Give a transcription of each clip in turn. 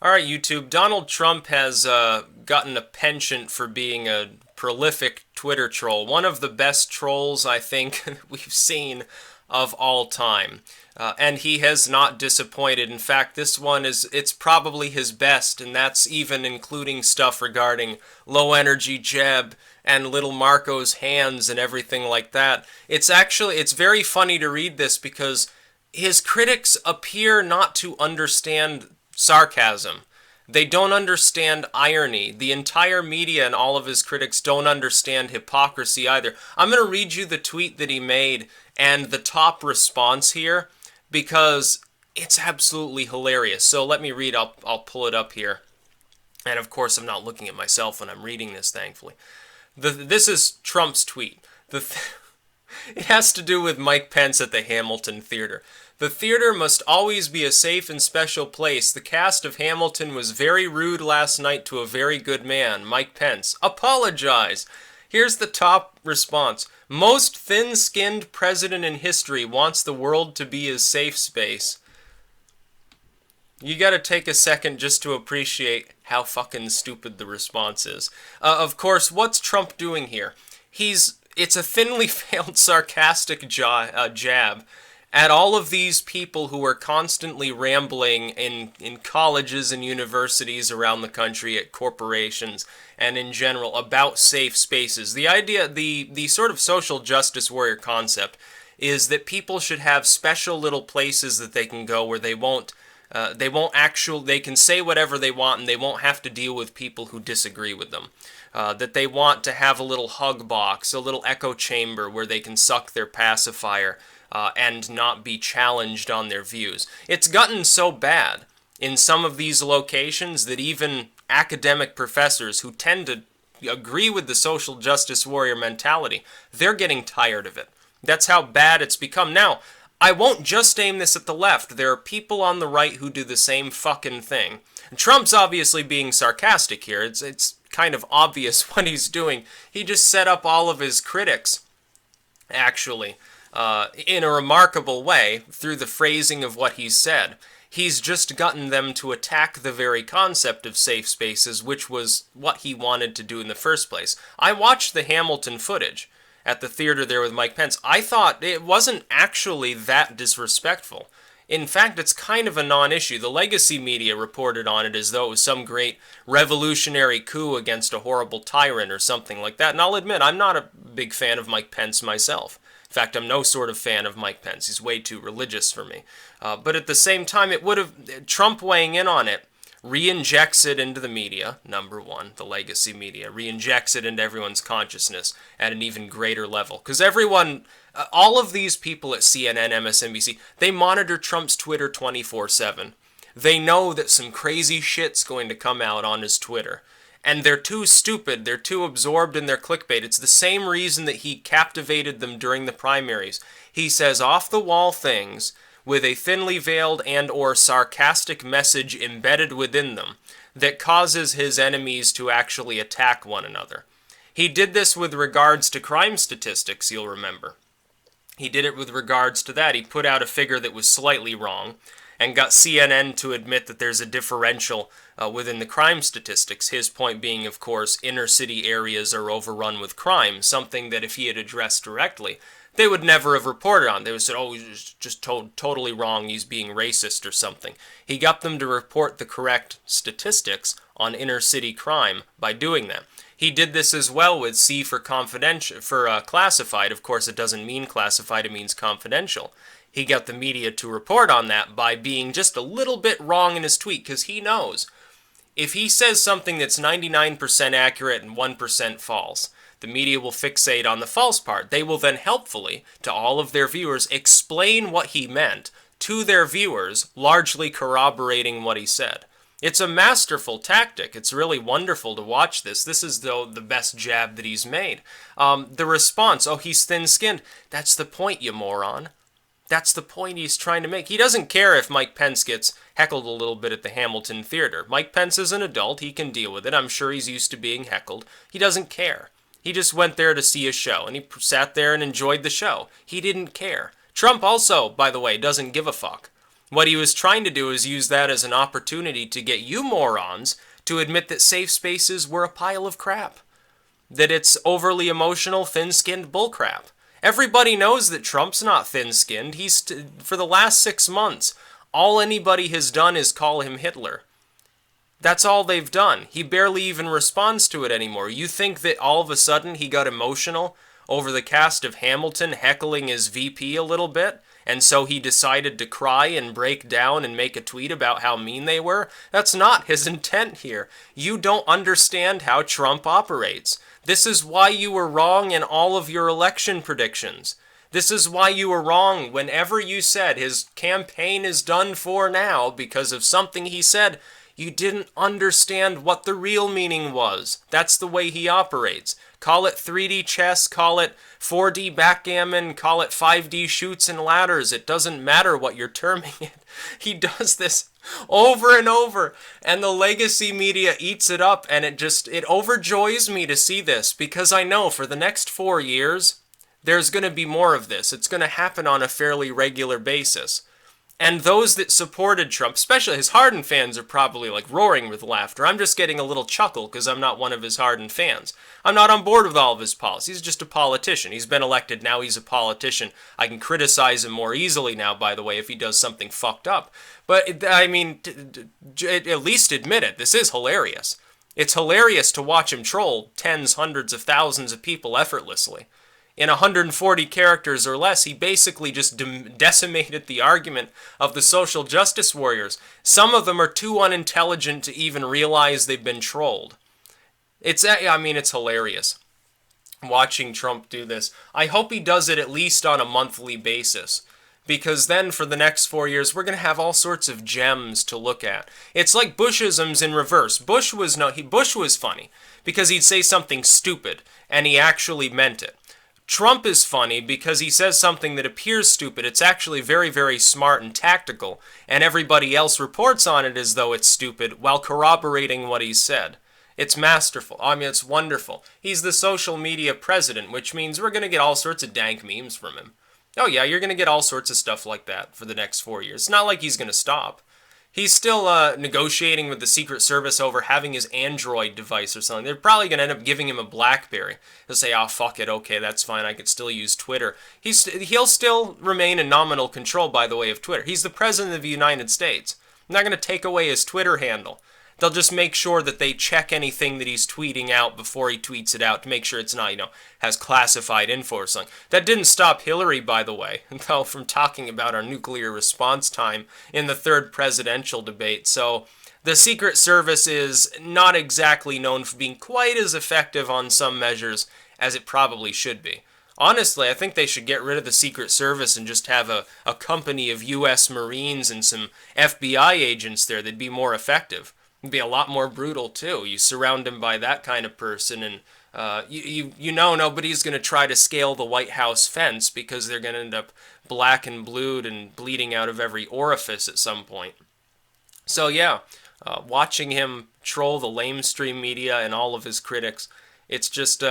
All right, YouTube. Donald Trump has gotten a penchant for being a prolific Twitter troll. One of the best trolls I think we've seen of all time. And he has not disappointed. In fact, this one it's probably his best, and that's even including stuff regarding low energy Jeb and little Marco's hands and everything like that. It's very funny to read this because his critics appear not to understand sarcasm. They don't understand irony. The entire media and all of his critics don't understand hypocrisy either. I'm going to read you the tweet that he made and the top response here because it's absolutely hilarious. So let me read. I'll pull it up here. And of course, I'm not looking at myself when I'm reading this, thankfully. This is Trump's tweet. It has to do with Mike Pence at the Hamilton Theater. The theater must always be a safe and special place. The cast of Hamilton was very rude last night to a very good man, Mike Pence. Apologize. Here's the top response. Most thin-skinned president in history wants the world to be his safe space. You gotta take a second just to appreciate how fucking stupid the response is. Of course, what's Trump doing here? It's a thinly veiled sarcastic jab at all of these people who are constantly rambling in colleges and universities around the country, at corporations, and in general about safe spaces. The idea, the sort of social justice warrior concept is that people should have special little places that they can go where they can say whatever they want and they won't have to deal with people who disagree with them. That they want to have a little hug box, a little echo chamber where they can suck their pacifier and not be challenged on their views. It's gotten so bad in some of these locations that even academic professors who tend to agree with the social justice warrior mentality, they're getting tired of it. That's how bad it's become. Now, I won't just aim this at the left. There are people on the right who do the same fucking thing. Trump's obviously being sarcastic here. It's kind of obvious what he's doing. He just set up all of his critics, actually, in a remarkable way through the phrasing of what he's said. He's just gotten them to attack the very concept of safe spaces, which was what he wanted to do in the first place. I watched the Hamilton footage at the theater there with Mike Pence. I thought it wasn't actually that disrespectful. In fact, it's kind of a non-issue. The legacy media reported on it as though it was some great revolutionary coup against a horrible tyrant or something like that. And I'll admit, I'm not a big fan of Mike Pence myself. In fact, I'm no sort of fan of Mike Pence. He's way too religious for me. But at the same time, Trump weighing in on it re-injects it into the media, number one, the legacy media, re-injects it into everyone's consciousness at an even greater level. Because all of these people at CNN, MSNBC, they monitor Trump's Twitter 24/7. They know that some crazy shit's going to come out on his Twitter. And they're too stupid, they're too absorbed in their clickbait. It's the same reason that he captivated them during the primaries. He says off-the-wall things with a thinly veiled and or sarcastic message embedded within them that causes his enemies to actually attack one another. He did this with regards to crime statistics, you'll remember. He did it with regards to that. He put out a figure that was slightly wrong and got CNN to admit that there's a differential within the crime statistics. His point being, of course, inner city areas are overrun with crime, something that if he had addressed directly, they would never have reported on. They would have said, oh, he's just totally wrong, he's being racist or something. He got them to report the correct statistics on inner city crime by doing that. He did this as well with C for confidential, for classified. Of course, it doesn't mean classified, it means confidential. He got the media to report on that by being just a little bit wrong in his tweet, because he knows if he says something that's 99% accurate and 1% false, the media will fixate on the false part. They will then helpfully, to all of their viewers, explain what he meant to their viewers, largely corroborating what he said. It's a masterful tactic. It's really wonderful to watch this. This is, though, the best jab that he's made. The response, oh, he's thin-skinned. That's the point, you moron. That's the point he's trying to make. He doesn't care if Mike Pence gets heckled a little bit at the Hamilton Theater. Mike Pence is an adult. He can deal with it. I'm sure he's used to being heckled. He doesn't care. He just went there to see a show, and he sat there and enjoyed the show. He didn't care. Trump also, by the way, doesn't give a fuck. What he was trying to do is use that as an opportunity to get you morons to admit that safe spaces were a pile of crap. That it's overly emotional, thin-skinned bullcrap. Everybody knows that Trump's not thin-skinned. For the last 6 months, all anybody has done is call him Hitler. That's all they've done. He barely even responds to it anymore. You think that all of a sudden he got emotional over the cast of Hamilton heckling his VP a little bit, and so he decided to cry and break down and make a tweet about how mean they were? That's not his intent here. You don't understand how Trump operates. This is why you were wrong in all of your election predictions. This is why you were wrong whenever you said his campaign is done for now because of something he said. You didn't understand what the real meaning was. That's the way he operates. Call it 3D chess, call it 4D backgammon, call it 5D chutes and ladders. It doesn't matter what you're terming it. He does this over and over, and the legacy media eats it up, and it overjoys me to see this, because I know for the next 4 years, there's going to be more of this. It's going to happen on a fairly regular basis. And those that supported Trump, especially his hardened fans, are probably like roaring with laughter. I'm just getting a little chuckle because I'm not one of his hardened fans. I'm not on board with all of his policies. He's just a politician. He's been elected. Now he's a politician. I can criticize him more easily now, by the way, if he does something fucked up. But, I mean, at least admit it. This is hilarious. It's hilarious to watch him troll tens, hundreds of thousands of people effortlessly. In 140 characters or less, he basically just decimated the argument of the social justice warriors. Some of them are too unintelligent to even realize they've been trolled. It's hilarious watching Trump do this. I hope he does it at least on a monthly basis, because then for the next 4 years, we're going to have all sorts of gems to look at. It's like Bushisms in reverse. Bush was funny because he'd say something stupid, and he actually meant it. Trump is funny because he says something that appears stupid. It's actually very, very smart and tactical, and everybody else reports on it as though it's stupid while corroborating what he said. It's masterful. I mean, it's wonderful. He's the social media president, which means we're going to get all sorts of dank memes from him. Oh yeah, you're going to get all sorts of stuff like that for the next 4 years. It's not like he's going to stop. He's still negotiating with the Secret Service over having his Android device or something. They're probably going to end up giving him a BlackBerry. He'll say, oh, fuck it, okay, that's fine, I could still use Twitter. He'll still remain in nominal control, by the way, of Twitter. He's the President of the United States. I'm not going to take away his Twitter handle. They'll just make sure that they check anything that he's tweeting out before he tweets it out to make sure it's not, has classified info or something. That didn't stop Hillary, by the way, though, from talking about our nuclear response time in the third presidential debate. So the Secret Service is not exactly known for being quite as effective on some measures as it probably should be. Honestly, I think they should get rid of the Secret Service and just have a company of U.S. Marines and some FBI agents there. They'd be more effective. It'd be a lot more brutal, too. You surround him by that kind of person, and nobody's going to try to scale the White House fence because they're going to end up black and blued and bleeding out of every orifice at some point. So, yeah, watching him troll the lamestream media and all of his critics, it's just,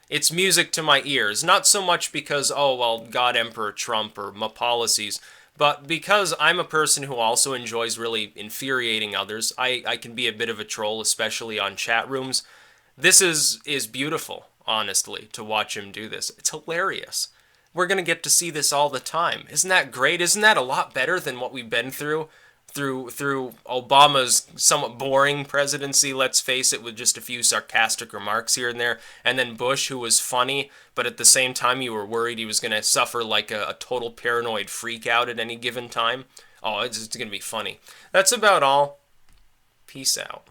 it's music to my ears. Not so much because, God Emperor Trump or my policies, but because I'm a person who also enjoys really infuriating others. I can be a bit of a troll, especially on chat rooms. This is beautiful, honestly, to watch him do this. It's hilarious. We're going to get to see this all the time. Isn't that great? Isn't that a lot better than what we've been through Obama's somewhat boring presidency, let's face it, with just a few sarcastic remarks here and there, and then Bush, who was funny, but at the same time you were worried he was going to suffer like a total paranoid freak out at any given time. Oh, it's going to be funny. That's about all. Peace out.